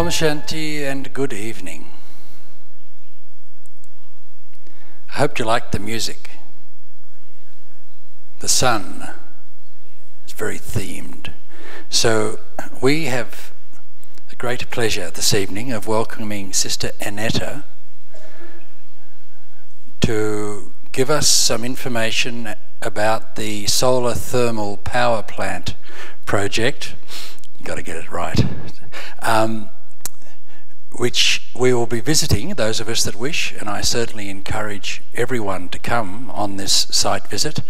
Om Shanti and good evening. I hope you liked the music. The sun is very themed. So we have a great pleasure this evening of welcoming Sister Annetta to give us some information about the solar thermal power plant project. Got to get it right. Which we will be visiting, those of us that wish, and I certainly encourage everyone to come on this site visit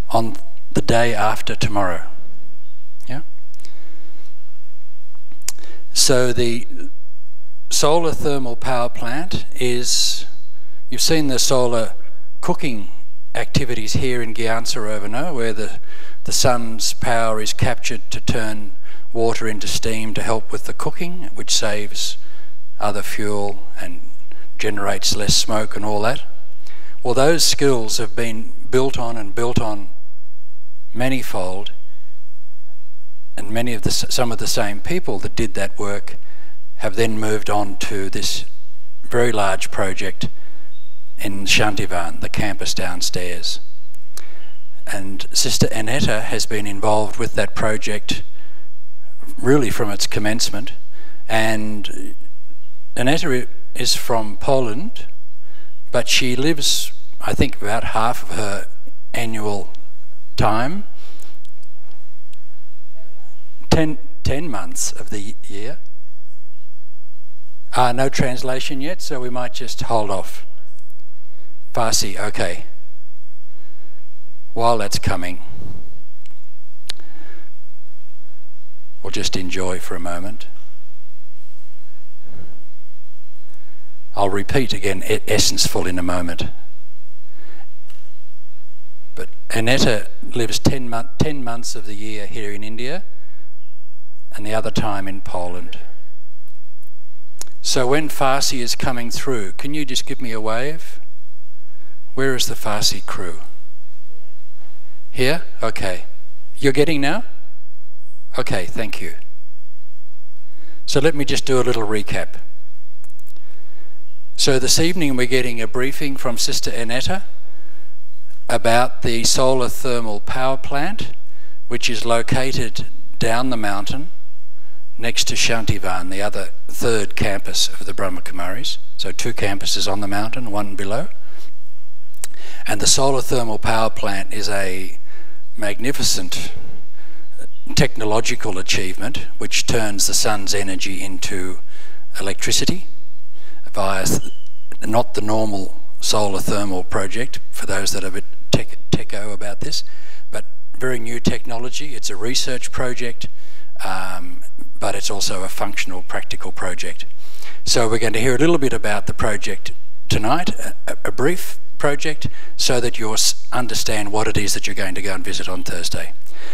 on the day after tomorrow. Yeah. So the solar thermal power plant is, you've seen the solar cooking activities here in Gyan-Sarovana, where the sun's power is captured to turn water into steam to help with the cooking, which saves other fuel and generates less smoke and all that. Well, those skills have been built on manifold, and some of the same people that did that work have then moved on to this very large project in Shantivan, the campus downstairs. And Sister Annetta has been involved with that project really from its commencement. And Annetta is from Poland, but she lives, I think, about half of her annual time, 10 months of the year. No translation yet, so we might just hold off. Farsi, okay. While that's coming, we'll just enjoy for a moment. I'll repeat again, Essenceful in a moment. But Annetta lives 10 months of the year here in India and the other time in Poland. So when Farsi is coming through, can you just give me a wave? Where is the Farsi crew? Here? Okay. You're getting now? Okay, thank you. So let me just do a little recap. So this evening we're getting a briefing from Sister Annetta about the solar thermal power plant, which is located down the mountain next to Shantivan, the other third campus of the Brahma Kumaris. So 2 campuses on the mountain, 1 below. And the solar thermal power plant is a magnificent technological achievement which turns the sun's energy into electricity via not the normal solar thermal project, for those that are a bit techo about this, but very new technology. It's a research project, but it's also a functional, practical project. So we're going to hear a little bit about the project tonight, a brief project, so that you'll understand what it is that you're going to go and visit on Thursday.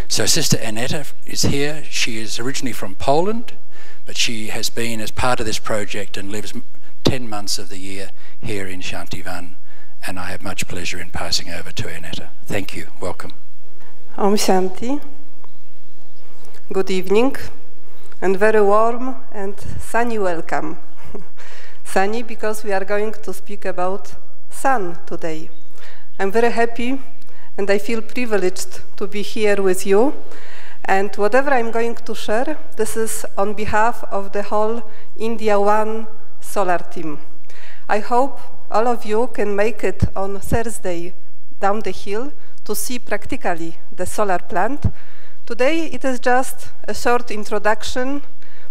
So Sister Annetta is here. She is originally from Poland, but she has been as part of this project and lives 10 months of the year here in Shantivan, and I have much pleasure in passing over to Annetta. Thank you. Welcome. Om Shanti. Good evening, and very warm and sunny welcome. Sunny because we are going to speak about sun today. I'm very happy and I feel privileged to be here with you. And whatever I'm going to share, this is on behalf of the whole India One solar team. I hope all of you can make it on Thursday down the hill to see practically the solar plant. Today it is just a short introduction,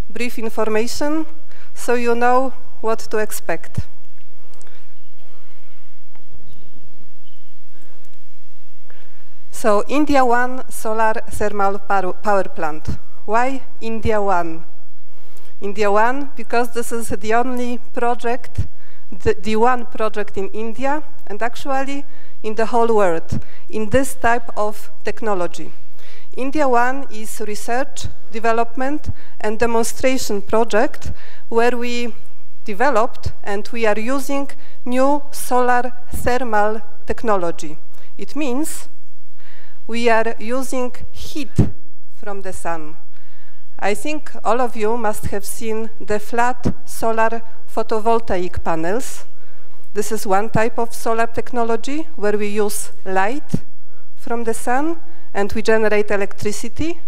brief information, so you know what to expect. So India One solar thermal power plant. Why India One? India One because this is the only project, the one project in India and actually in the whole world in this type of technology. India One is research, development and demonstration project where we developed and we are using new solar thermal technology. It means we are using heat from the sun. I think all of you must have seen the flat solar photovoltaic panels. This is one type of solar technology where we use light from the sun and we generate electricity.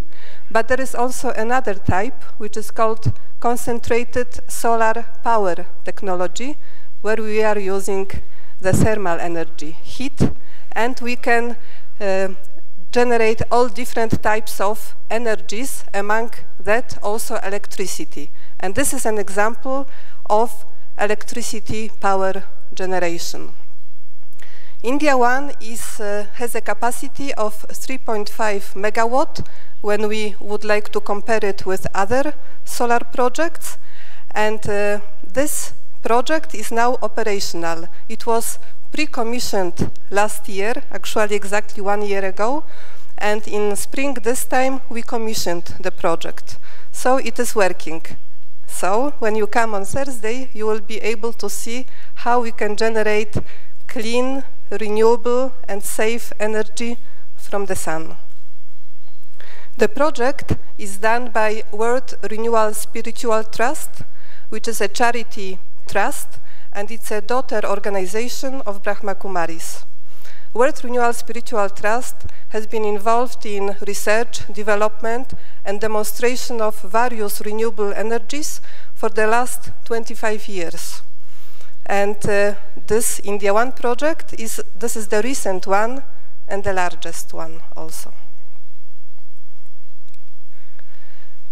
But there is also another type, which is called concentrated solar power technology, where we are using the thermal energy, heat, and we can generate all different types of energies, among that also electricity. And this is an example of electricity power generation. India 1 has a capacity of 3.5 megawatt when we would like to compare it with other solar projects. And this project is now operational. It was pre-commissioned last year, actually exactly 1 year ago, and in spring this time we commissioned the project. So it is working. So when you come on Thursday, you will be able to see how we can generate clean, renewable and safe energy from the sun. The project is done by World Renewal Spiritual Trust, which is a charity trust, and it's a daughter organization of Brahma Kumaris. World Renewal Spiritual Trust has been involved in research, development, and demonstration of various renewable energies for the last 25 years. And this India 1 project is the recent one and the largest one also.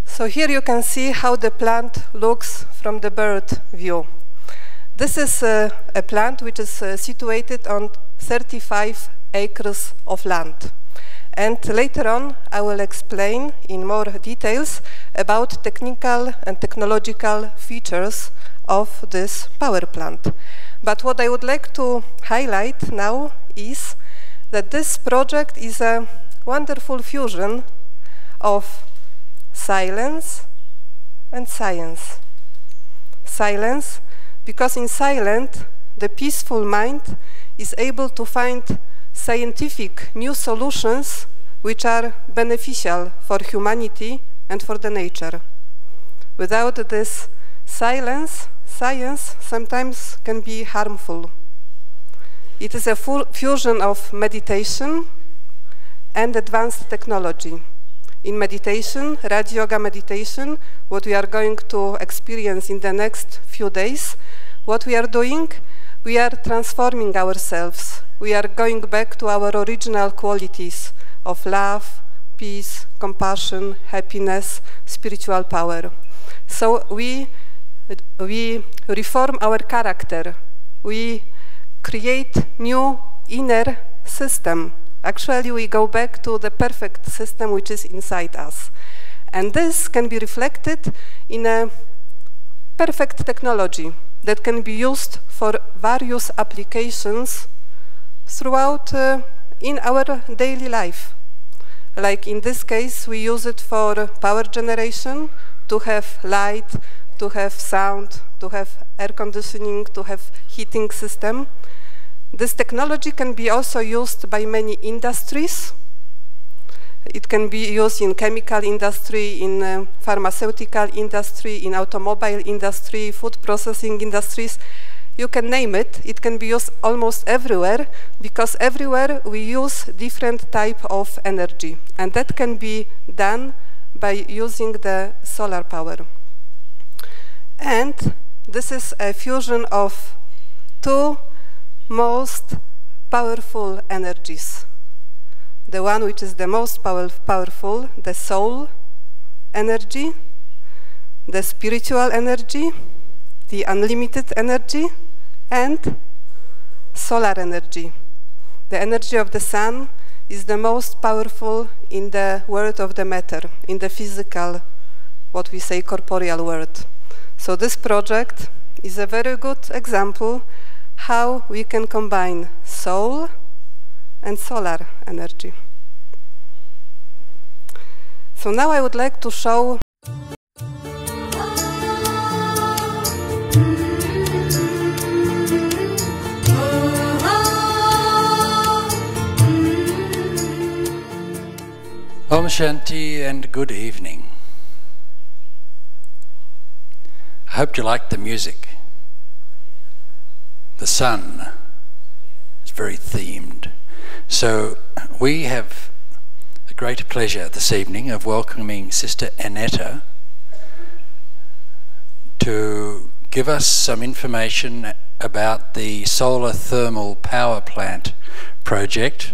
So here you can see how the plant looks from the bird view. This is a plant which is situated on 35 acres of land. And later on, I will explain in more details about technical and technological features of this power plant. But what I would like to highlight now is that this project is a wonderful fusion of silence and science. Silence, because in silence, the peaceful mind is able to find scientific new solutions which are beneficial for humanity and for the nature. Without this silence, science sometimes can be harmful. It is a full fusion of meditation and advanced technology. In meditation, Raja Yoga meditation, what we are going to experience in the next few days, what we are doing, we are transforming ourselves. We are going back to our original qualities of love, peace, compassion, happiness, spiritual power. So we reform our character. We create new inner system. Actually, we go back to the perfect system which is inside us. And this can be reflected in a perfect technology that can be used for various applications throughout in our daily life. Like in this case, we use it for power generation, to have light, to have sound, to have air conditioning, to have heating system. This technology can be also used by many industries. It can be used in chemical industry, in pharmaceutical industry, in automobile industry, food processing industries. You can name it. It can be used almost everywhere, because everywhere we use different type of energy. And that can be done by using the solar power. And this is a fusion of two most powerful energies. The one which is the most powerful, the soul energy, the spiritual energy, the unlimited energy, and solar energy. The energy of the sun is the most powerful in the world of the matter, in the physical, what we say, corporeal world. So this project is a very good example how we can combine soul and solar energy. So now I would like to show Om Shanti and good evening. hope you like the music. The sun is very themed. So we have a great pleasure this evening of welcoming Sister Annetta to give us some information about the solar thermal power plant project.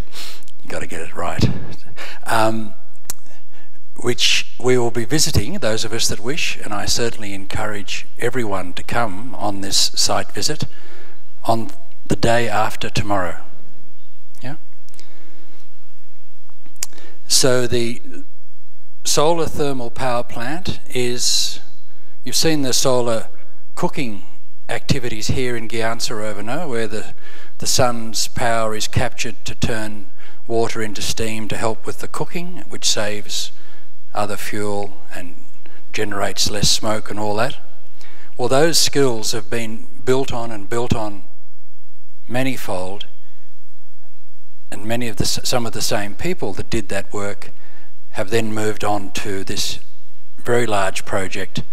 You've got to get it right. Which we will be visiting, those of us that wish, and I certainly encourage everyone to come on this site visit on the day after tomorrow. Yeah? So the solar thermal power plant is, you've seen the solar cooking activities here in Gyansarovano, where the sun's power is captured to turn water into steam to help with the cooking, which saves other fuel and generates less smoke and all that. Well, those skills have been built on manifold, and many of some of the same people that did that work have then moved on to this very large project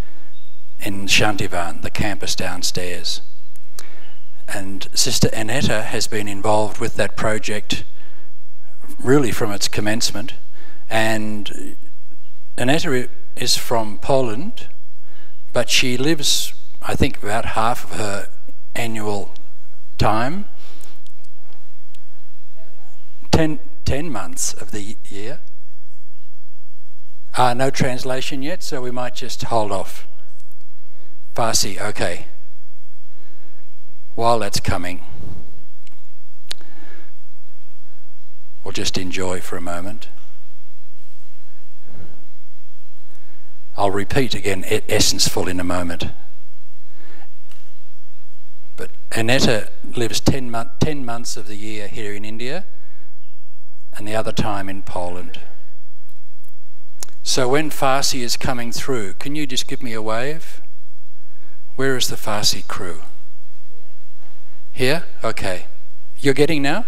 in Shantivan, the campus downstairs. And Sister Annetta has been involved with that project really from its commencement. And Annetta is from Poland, but she lives, I think, about half of her annual time, 10 months of the year. No translation yet, so we might just hold off. Farsi, okay. While that's coming, we'll just enjoy for a moment. I'll repeat again, Essenceful in a moment. But Annetta lives 10 months of the year here in India and the other time in Poland. So when Farsi is coming through, can you just give me a wave? Where is the Farsi crew? Here? Okay. You're getting now?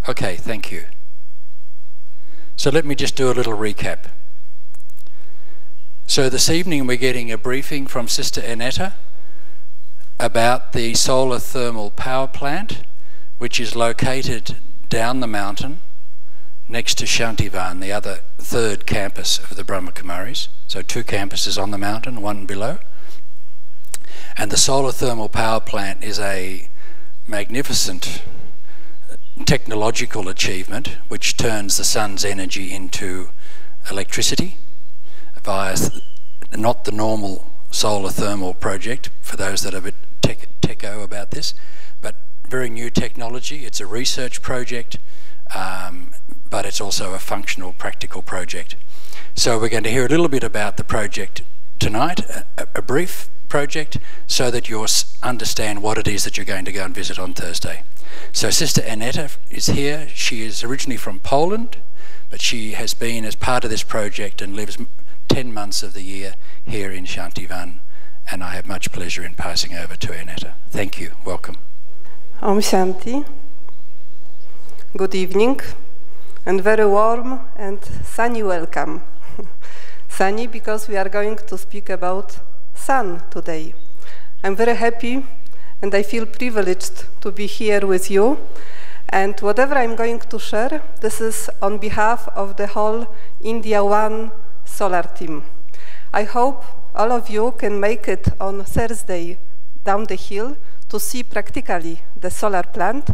Okay, thank you. So let me just do a little recap. So this evening we're getting a briefing from Sister Annetta about the solar thermal power plant, which is located down the mountain next to Shantivan, the other third campus of the Brahma Kumaris. So 2 campuses on the mountain, 1 below. And the solar thermal power plant is a magnificent technological achievement which turns the sun's energy into electricity via not the normal solar thermal project, for those that are a bit techo about this, but very new technology. It's a research project, but it's also a functional, practical project. So we're going to hear a little bit about the project tonight, a brief project, so that you'll understand what it is that you're going to go and visit on Thursday. So Sister Annetta is here. She is originally from Poland, but she has been as part of this project and lives 10 months of the year here in Shantivan, and I have much pleasure in passing over to Annetta. Thank you. Welcome. Om Shanti. Good evening, and very warm and sunny welcome. Sunny because we are going to speak about sun today. I'm very happy and I feel privileged to be here with you. And whatever I'm going to share, this is on behalf of the whole India One solar team. I hope all of you can make it on Thursday down the hill to see practically the solar plant.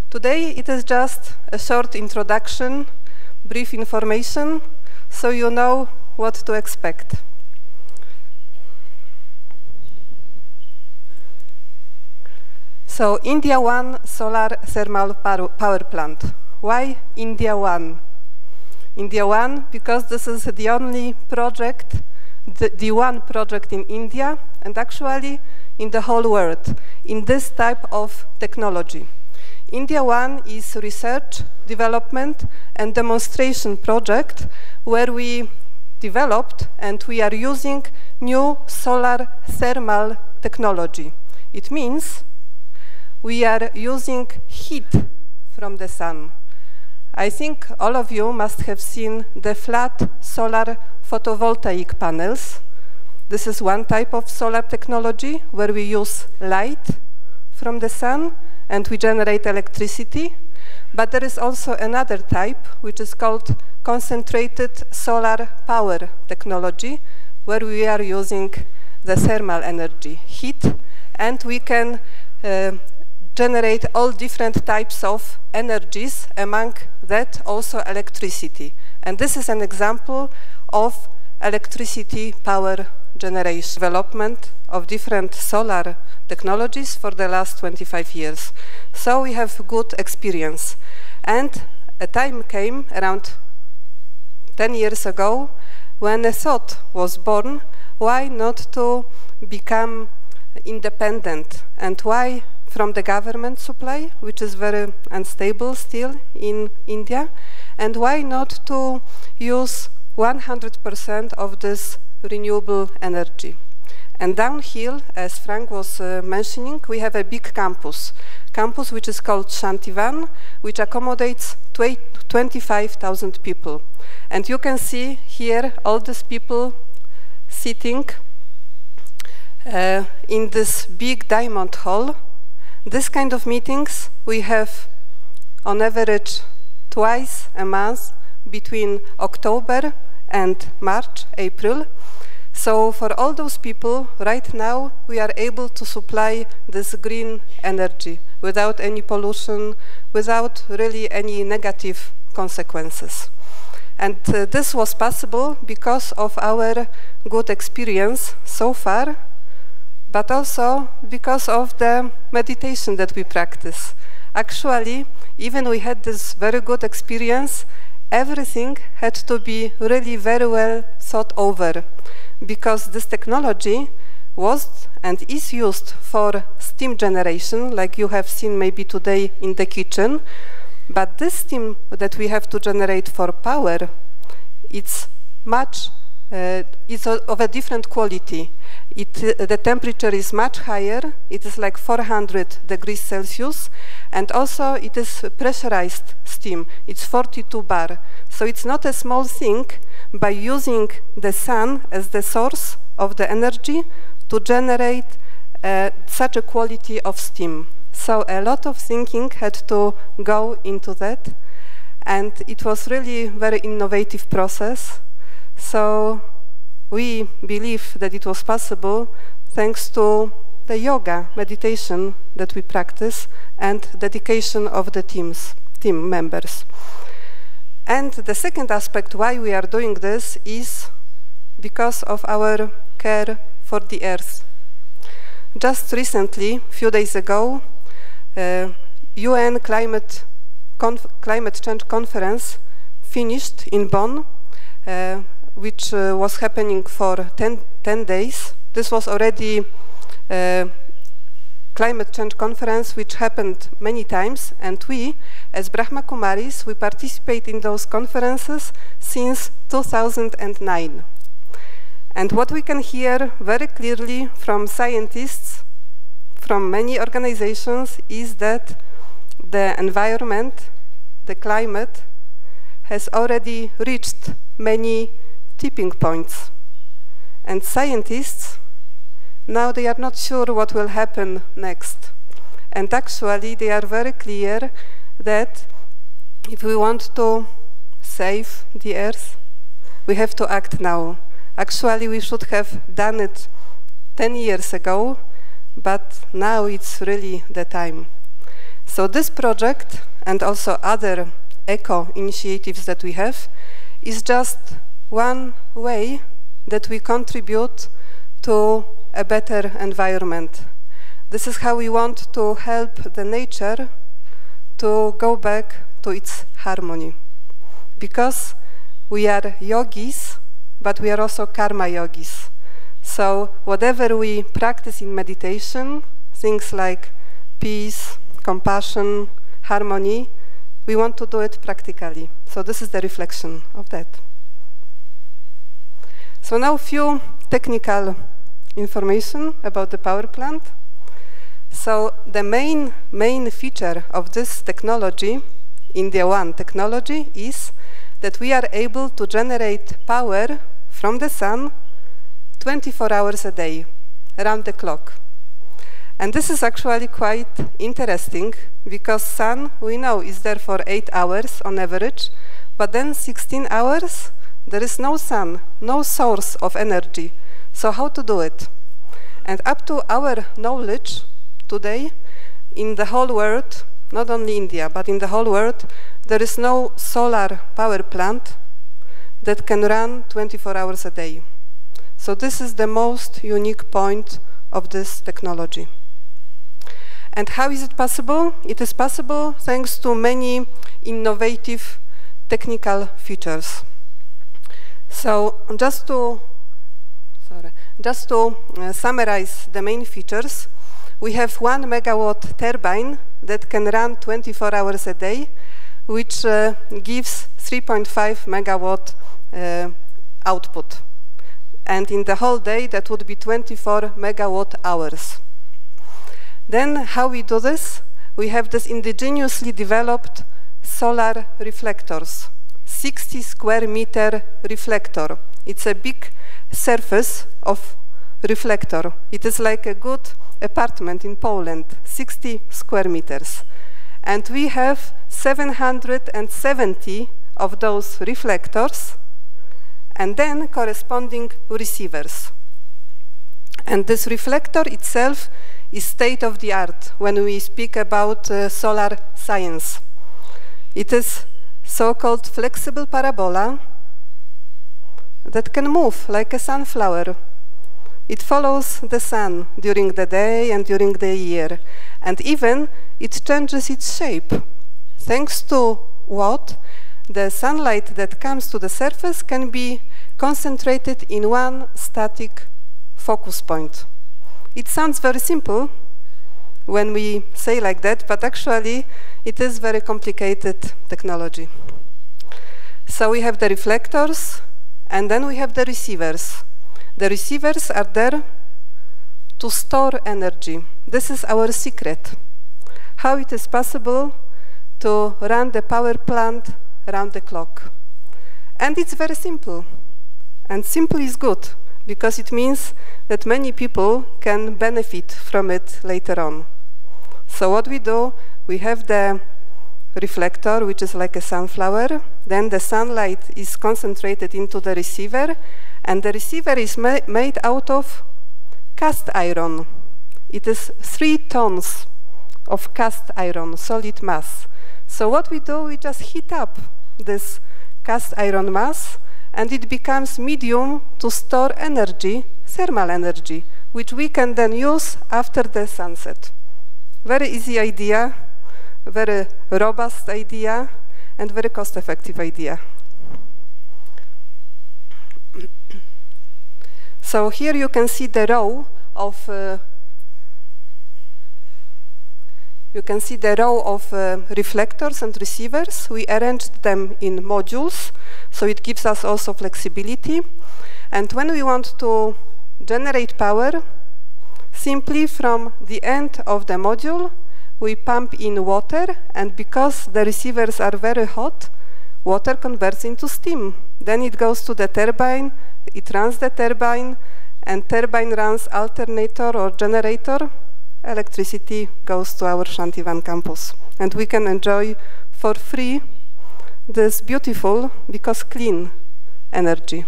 Today it is just a short introduction, brief information, so you know what to expect. So India One solar thermal power plant. Why India One? India One because this is the only project, the one project in India and actually in the whole world in this type of technology. India One is research, development and demonstration project where we developed and we are using new solar thermal technology. It means we are using heat from the sun. I think all of you must have seen the flat solar photovoltaic panels. This is one type of solar technology where we use light from the sun and we generate electricity. But there is also another type, which is called concentrated solar power technology, where we are using the thermal energy, heat, and we can generate all different types of energies, among that also electricity. And this is an example of electricity power generation, development of different solar technologies for the last 25 years. So we have good experience. And a time came around 10 years ago when a thought was born, why not to become independent, and why from the government supply, which is very unstable still in India, and why not to use 100% of this renewable energy. And downhill, as Frank was mentioning, we have a big campus which is called Shantivan, which accommodates 25,000 people. And you can see here all these people sitting in this big diamond hall. This kind of meetings we have on average twice a month between October and March, April. So for all those people, right now, we are able to supply this green energy without any pollution, without really any negative consequences. And this was possible because of our good experience so far, but also because of the meditation that we practice. Actually, even we had this very good experience, everything had to be really very well thought over, because this technology was and is used for steam generation, like you have seen maybe today in the kitchen. But this steam that we have to generate for power, it's of a different quality. The temperature is much higher. It is like 400 degrees Celsius, and also it is pressurized steam. It's 42 bar. So it's not a small thing by using the sun as the source of the energy to generate such a quality of steam. So a lot of thinking had to go into that, and it was really a very innovative process. So we believe that it was possible thanks to the yoga, meditation that we practice, and dedication of the team members. And the second aspect why we are doing this is because of our care for the earth. Just recently, a few days ago, UN Climate Change Conference finished in Bonn, which was happening for 10 days. This was already climate change conference which happened many times, and we, as Brahma Kumaris, we participate in those conferences since 2009. And what we can hear very clearly from scientists, from many organizations, is that the environment, the climate, has already reached many tipping points. And scientists, now they are not sure what will happen next. And actually, they are very clear that if we want to save the earth, we have to act now. Actually, we should have done it 10 years ago, but now it's really the time. So this project, and also other eco initiatives that we have, is just one way that we contribute to a better environment. This is how we want to help the nature to go back to its harmony. Because we are yogis, but we are also karma yogis. So whatever we practice in meditation, things like peace, compassion, harmony, we want to do it practically. So this is the reflection of that. So now a few technical information about the power plant. So the main feature of this technology, India One technology, is that we are able to generate power from the sun 24 hours a day, around the clock. And this is actually quite interesting, because sun, we know, is there for 8 hours on average, but then 16 hours, there is no sun, no source of energy. So how to do it? And up to our knowledge today, in the whole world, not only India, but in the whole world, there is no solar power plant that can run 24 hours a day. So this is the most unique point of this technology. And how is it possible? It is possible thanks to many innovative technical features. So just to summarize the main features, we have 1 megawatt turbine that can run 24 hours a day, which gives 3.5 megawatt output. And in the whole day, that would be 24 megawatt hours. Then how we do this? We have this indigenously developed solar reflectors, 60 square meter reflector. It's a big surface of reflector. It is like a good apartment in Poland, 60 square meters. And we have 770 of those reflectors, and then corresponding receivers. And this reflector itself is state-of-the-art when we speak about solar science. It is so-called flexible parabola that can move like a sunflower. It follows the sun during the day and during the year, and even it changes its shape. Thanks to what? The sunlight that comes to the surface can be concentrated in one static focus point. It sounds very simple when we say like that, but actually it is very complicated technology. So we have the reflectors, and then we have the receivers. The receivers are there to store energy. This is our secret. How it is possible to run the power plant around the clock. And it's very simple. And simple is good, because it means that many people can benefit from it later on. So what we do, we have the reflector, which is like a sunflower. Then the sunlight is concentrated into the receiver, and the receiver is made out of cast iron. It is 3 tons of cast iron, solid mass. So what we do, we just heat up this cast iron mass, and it becomes medium to store energy, thermal energy, which we can then use after the sunset. Very easy idea, very robust idea, and very cost-effective idea. So here you can see the row of reflectors and receivers. We arranged them in modules, so it gives us also flexibility. And when we want to generate power, simply from the end of the module, we pump in water, and because the receivers are very hot, water converts into steam. Then it goes to the turbine, it runs the turbine, and turbine runs alternator or generator. Electricity goes to our Shantivan campus. And we can enjoy for free this beautiful, because clean, energy.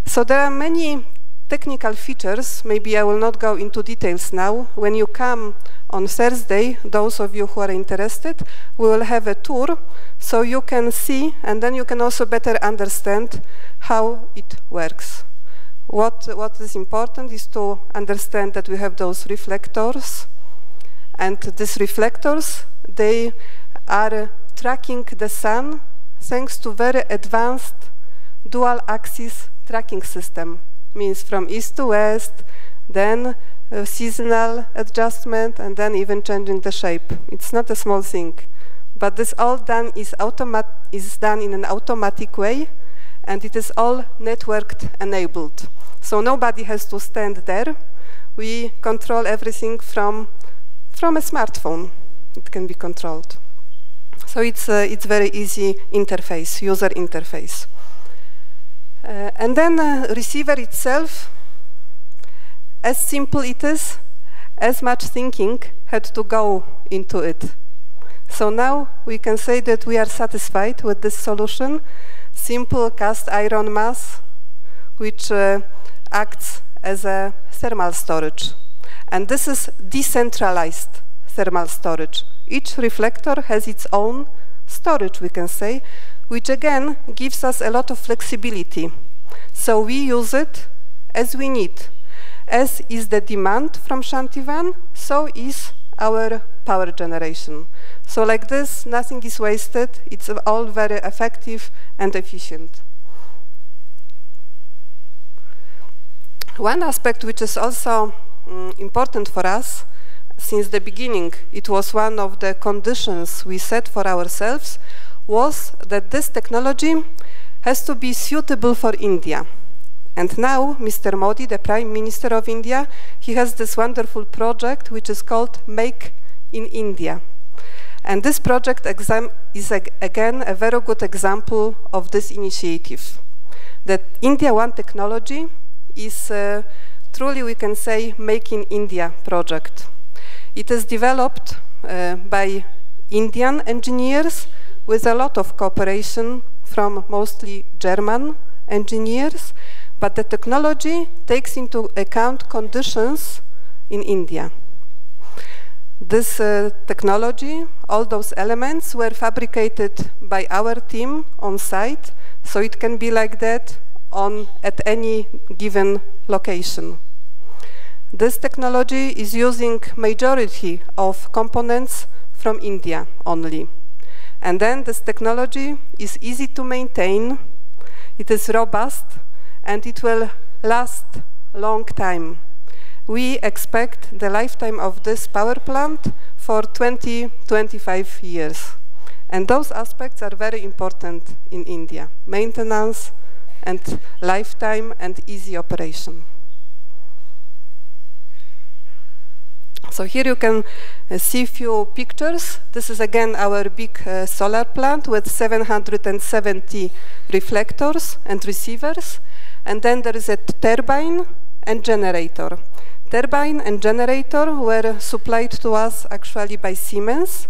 So there are many technical features. Maybe I will not go into details now. When you come on Thursday, those of you who are interested, we will have a tour, so you can see, and then you can also better understand how it works. What is important is to understand that we have those reflectors, and these reflectors, they are tracking the sun thanks to very advanced dual-axis tracking system. Means from east to west, then seasonal adjustment, and then even changing the shape. It's not a small thing, but this all done is done in an automatic way, and it is all networked enabled. So nobody has to stand there. We control everything from a smartphone. It can be controlled. So it's very easy interface, user interface. And then receiver itself, as simple it is, as much thinking had to go into it. So now we can say that we are satisfied with this solution, simple cast iron mass, which acts as a thermal storage. And this is decentralized thermal storage. Each reflector has its own storage, we can say, which again gives us a lot of flexibility. So we use it as we need. As is the demand from Shantivan, so is our power generation. So like this, nothing is wasted. It's all very effective and efficient. One aspect which is also important for us, since the beginning, it was one of the conditions we set for ourselves, was that this technology has to be suitable for India. And now, Mr. Modi, the Prime Minister of India, he has this wonderful project which is called Make in India. And this project is again a very good example of this initiative. That India One technology is truly, we can say, Make in India project. It is developed by Indian engineers with a lot of cooperation from mostly German engineers, but the technology takes into account conditions in India. This technology, all those elements were fabricated by our team on site, so it can be like that at any given location. This technology is using majority of components from India only. And then this technology is easy to maintain, it is robust, and it will last a long time. We expect the lifetime of this power plant for 20-25 years. And those aspects are very important in India: maintenance and lifetime and easy operation. So here you can see a few pictures. This is again our big solar plant with 770 reflectors and receivers. And then there is a turbine and generator. Turbine and generator were supplied to us actually by Siemens,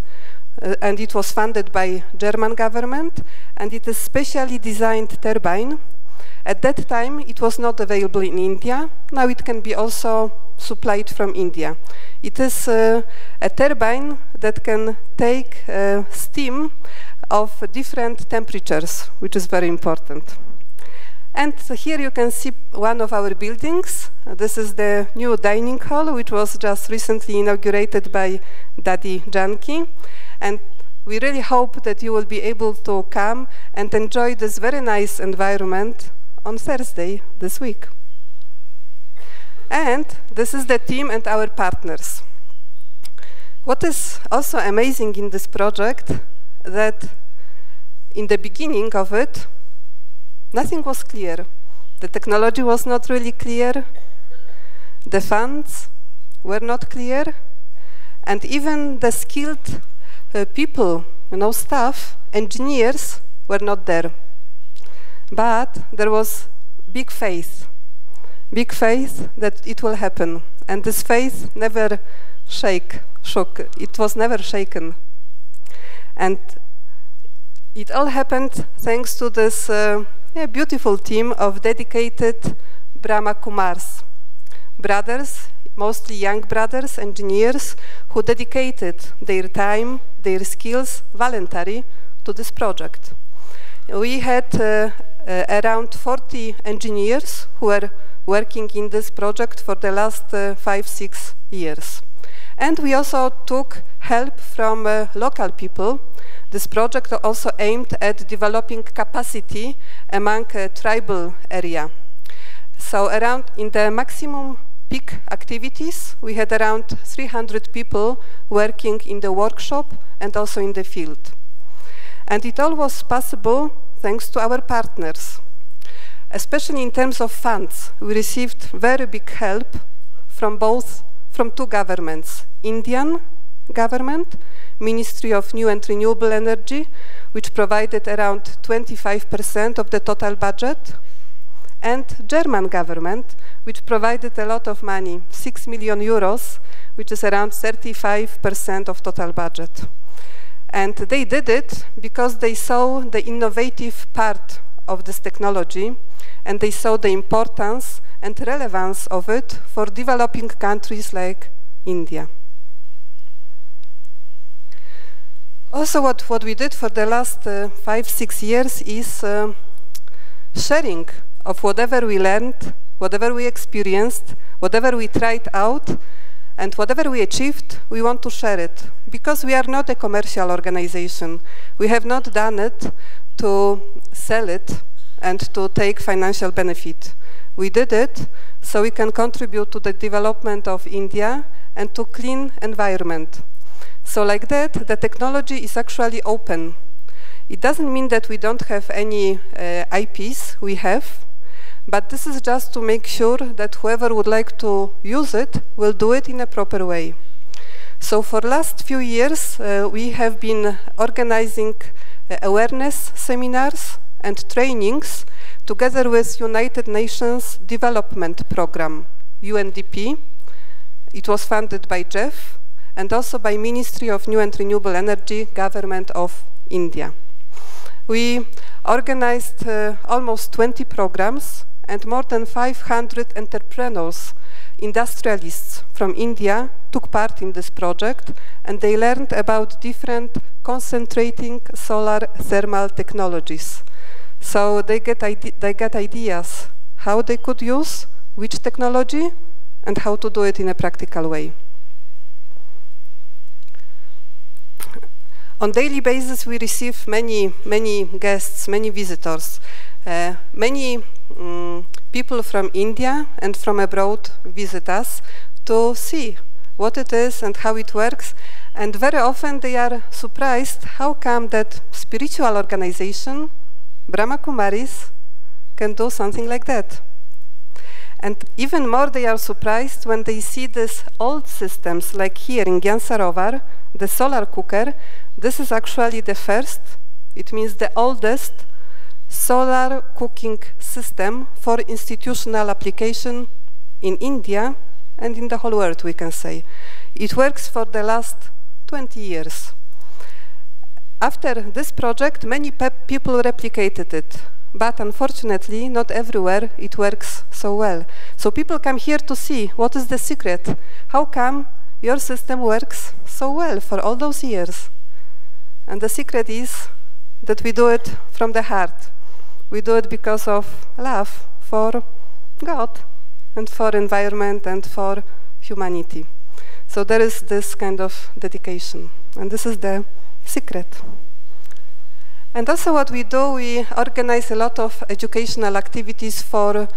and it was funded by German government, and it is specially designed turbine. At that time it was not available in India. Now it can be also supplied from India. It is a turbine that can take steam of different temperatures, which is very important. And here you can see one of our buildings. This is the new dining hall, which was just recently inaugurated by Dadi Janki. And we really hope that you will be able to come and enjoy this very nice environment on Thursday this week. And this is the team and our partners. What is also amazing in this project, that in the beginning of it, nothing was clear. The technology was not really clear. The funds were not clear. And even the skilled people, staff, engineers, were not there. But there was big faith that it will happen. And this faith never shook. It was never shaken. And it all happened thanks to this beautiful team of dedicated Brahma Kumars, brothers, mostly young brothers, engineers, who dedicated their time, their skills, voluntarily to this project. We had around 40 engineers who were working in this project for the last 5-6 years. And we also took help from local people. This project also aimed at developing capacity among tribal area. So around in the maximum peak activities, we had around 300 people working in the workshop and also in the field. And it all was possible thanks to our partners. Especially in terms of funds, we received very big help from two governments: Indian government, Ministry of New and Renewable Energy, which provided around 25% of the total budget, and German government, which provided a lot of money, 6 million euros, which is around 35% of total budget. And they did it because they saw the innovative part of this technology, and they saw the importance and relevance of it for developing countries like India. Also, what we did for the last 5-6 years is sharing of whatever we learned, whatever we experienced, whatever we tried out, and whatever we achieved, we want to share it. Because we are not a commercial organization. We have not done it to sell it and to take financial benefit. We did it so we can contribute to the development of India and to clean environment. So like that, the technology is actually open. It doesn't mean that we don't have any IPs, we have, but this is just to make sure that whoever would like to use it will do it in a proper way. So for last few years, we have been organizing awareness seminars and trainings together with United Nations Development Program, UNDP. It was funded by Jeff, and also by Ministry of New and Renewable Energy, Government of India. We organized almost 20 programs, and more than 500 entrepreneurs, industrialists from India took part in this project, and they learned about different concentrating solar thermal technologies. So they get ideas how they could use which technology and how to do it in a practical way. On daily basis, we receive many guests, many visitors. Many people from India and from abroad visit us to see what it is and how it works. And very often they are surprised how come that spiritual organization, Brahma Kumaris, can do something like that. And even more they are surprised when they see these old systems, like here in Gyan Sarovar, the solar cooker. This is actually the first, it means the oldest, solar cooking system for institutional application in India and in the whole world, we can say. It works for the last 20 years. After this project, many people replicated it, but unfortunately, not everywhere it works so well. So people come here to see what is the secret. How come your system works so well for all those years? And the secret is that we do it from the heart. We do it because of love for God and for environment and for humanity. So there is this kind of dedication, and this is the secret. And also what we do, we organize a lot of educational activities for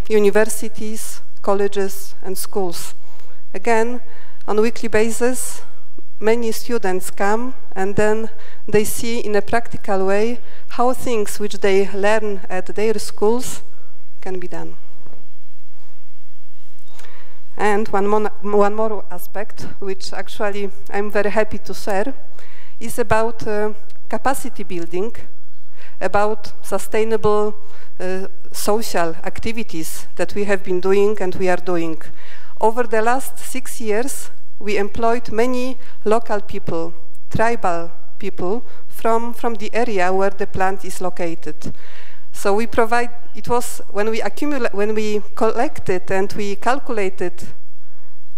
universities, colleges, and schools. Again, on a weekly basis, many students come and then they see in a practical way how things which they learn at their schools can be done. And one more aspect, which actually I'm very happy to share, is about capacity building, about sustainable social activities that we have been doing and we are doing. Over the last 6 years, we employed many local people, tribal people from the area where the plant is located. So we provide, it was when we collected and we calculated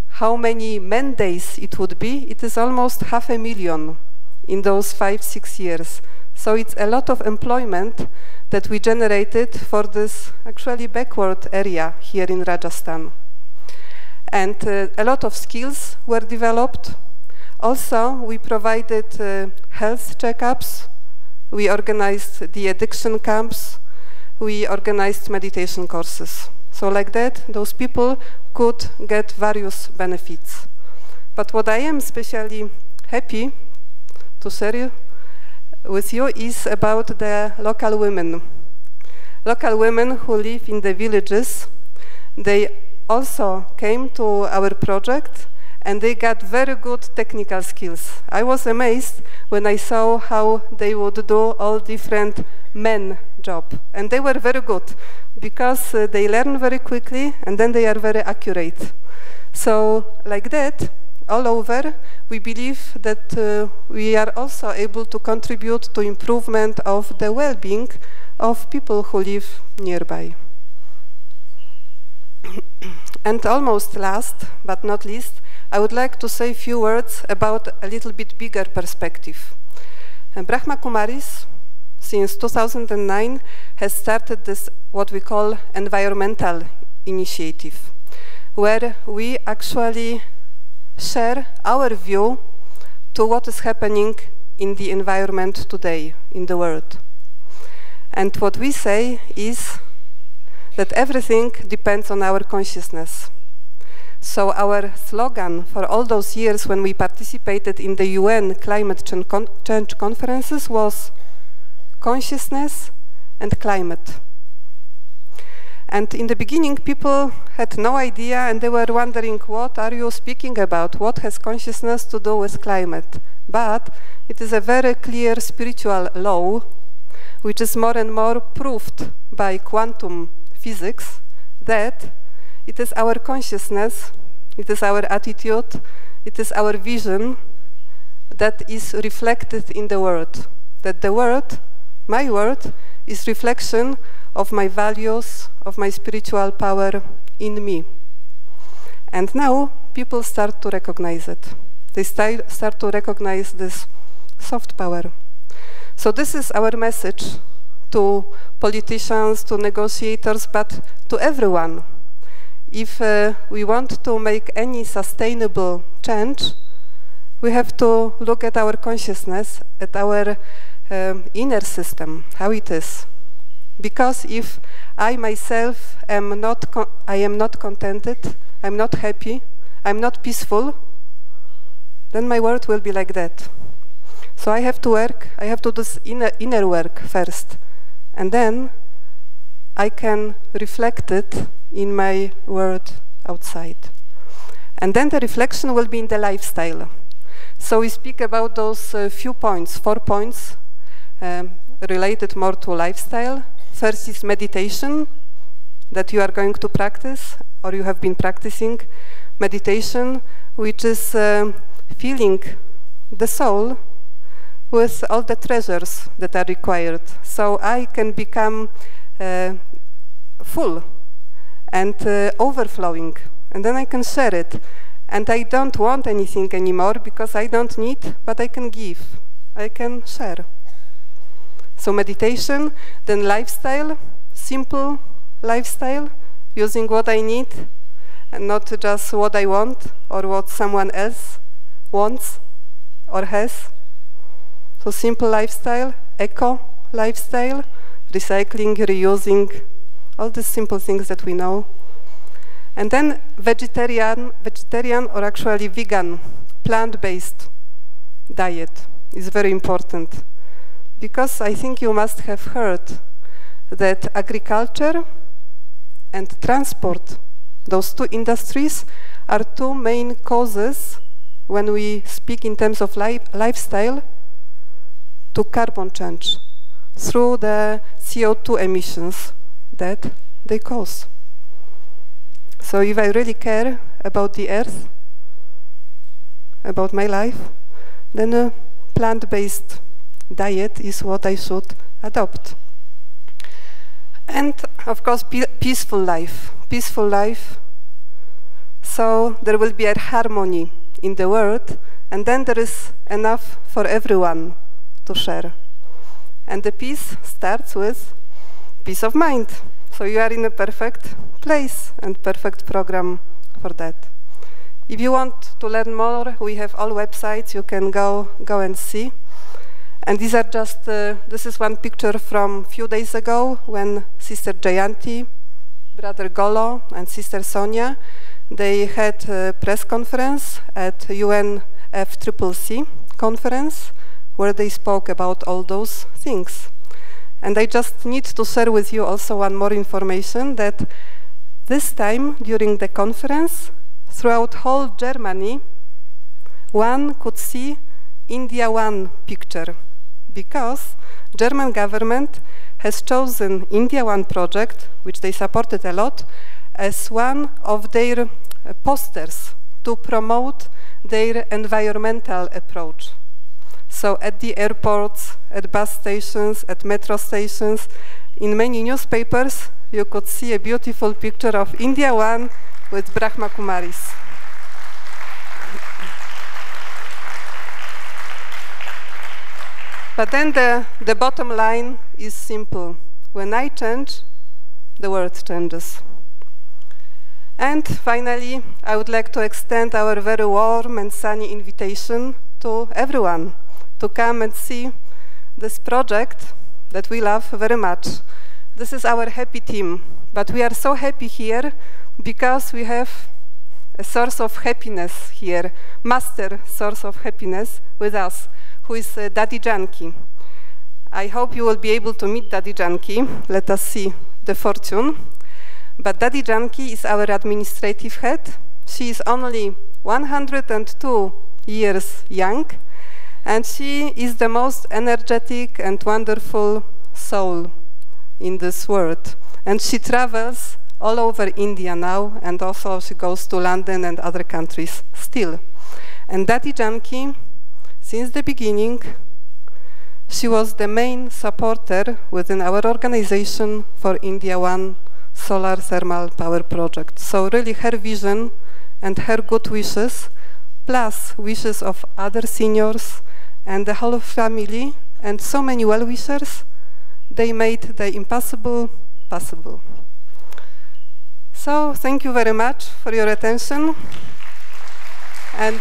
how many man days it would be, it is almost 500,000 in those 5-6 years. So it's a lot of employment that we generated for this actually backward area here in Rajasthan. And a lot of skills were developed. Also, we provided health checkups, we organized the addiction camps, we organized meditation courses. So like that, those people could get various benefits. But what I am especially happy to share with you is about the local women. Local women who live in the villages, they also came to our project and they got very good technical skills. I was amazed when I saw how they would do all different men job. And they were very good because they learn very quickly and then they are very accurate. So like that, all over, we believe that we are also able to contribute to improvement of the well-being of people who live nearby. And almost last, but not least, I would like to say a few words about a little bit bigger perspective. Brahma Kumaris, since 2009, has started this, what we call environmental initiative, where we actually share our view to what is happening in the environment today, in the world. And what we say is that everything depends on our consciousness. So our slogan for all those years when we participated in the UN climate change conferences was consciousness and climate. And in the beginning, people had no idea and they were wondering, what are you speaking about? What has consciousness to do with climate? But it is a very clear spiritual law, which is more and more proved by quantum physics, that it is our consciousness, it is our attitude, it is our vision that is reflected in the world. That the world, my world, is reflection of my values, of my spiritual power in me. And now people start to recognize it. They start to recognize this soft power. So this is our message to politicians, to negotiators, but to everyone. If we want to make any sustainable change, we have to look at our consciousness, at our inner system, how it is. Because if I myself am not contented, I'm not happy, I'm not peaceful, then my world will be like that. So I have to work, I have to do this inner work first, and then I can reflect it in my world outside. And then the reflection will be in the lifestyle. So we speak about those few points, 4 points, related more to lifestyle. First is meditation, that you are going to practice, or you have been practicing. Meditation, which is filling the soul with all the treasures that are required. So I can become full and overflowing, and then I can share it. And I don't want anything anymore because I don't need, but I can give, I can share. So meditation, then lifestyle, simple lifestyle, using what I need and not just what I want or what someone else wants or has. So simple lifestyle, eco lifestyle, recycling, reusing, all the simple things that we know. And then vegetarian or actually vegan, plant-based diet is very important. Because I think you must have heard that agriculture and transport, those two industries, are two main causes when we speak in terms of lifestyle to carbon change through the CO2 emissions that they cause. So if I really care about the earth, about my life, then a plant-based diet is what I should adopt. And of course, peaceful life. Peaceful life. So there will be a harmony in the world, and then there is enough for everyone to share. And the peace starts with peace of mind. So you are in a perfect place and perfect program for that. If you want to learn more, we have all websites you can go and see. And these are just, this is one picture from a few days ago when Sister Jayanti, Brother Golo, and Sister Sonia, they had a press conference at UNFCCC conference where they spoke about all those things. And I just need to share with you also one more information, that this time during the conference, throughout whole Germany, one could see India One picture, because German government has chosen India One project, which they supported a lot, as one of their posters to promote their environmental approach. So at the airports, at bus stations, at metro stations, in many newspapers, you could see a beautiful picture of India One with Brahma Kumaris. But then the bottom line is simple. When I change, the world changes. And finally, I would like to extend our very warm and sunny invitation to everyone to come and see this project that we love very much. This is our happy team, but we are so happy here because we have a source of happiness here, master source of happiness with us, who is Daddy Janki. I hope you will be able to meet Daddy Janki. Let us see the fortune. But Daddy Janki is our administrative head. She is only 102 years young, and she is the most energetic and wonderful soul in this world. And she travels all over India now, and also she goes to London and other countries still. And Daddy Janki, since the beginning, she was the main supporter within our organization for India One solar thermal power project. So really her vision and her good wishes, plus wishes of other seniors and the whole family and so many well-wishers, they made the impossible possible. So thank you very much for your attention. And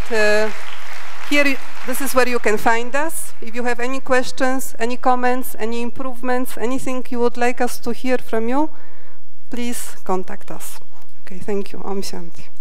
here, this is where you can find us. If you have any questions, any comments, any improvements, anything you would like us to hear from you, please contact us. Okay, thank you. Om Shanti.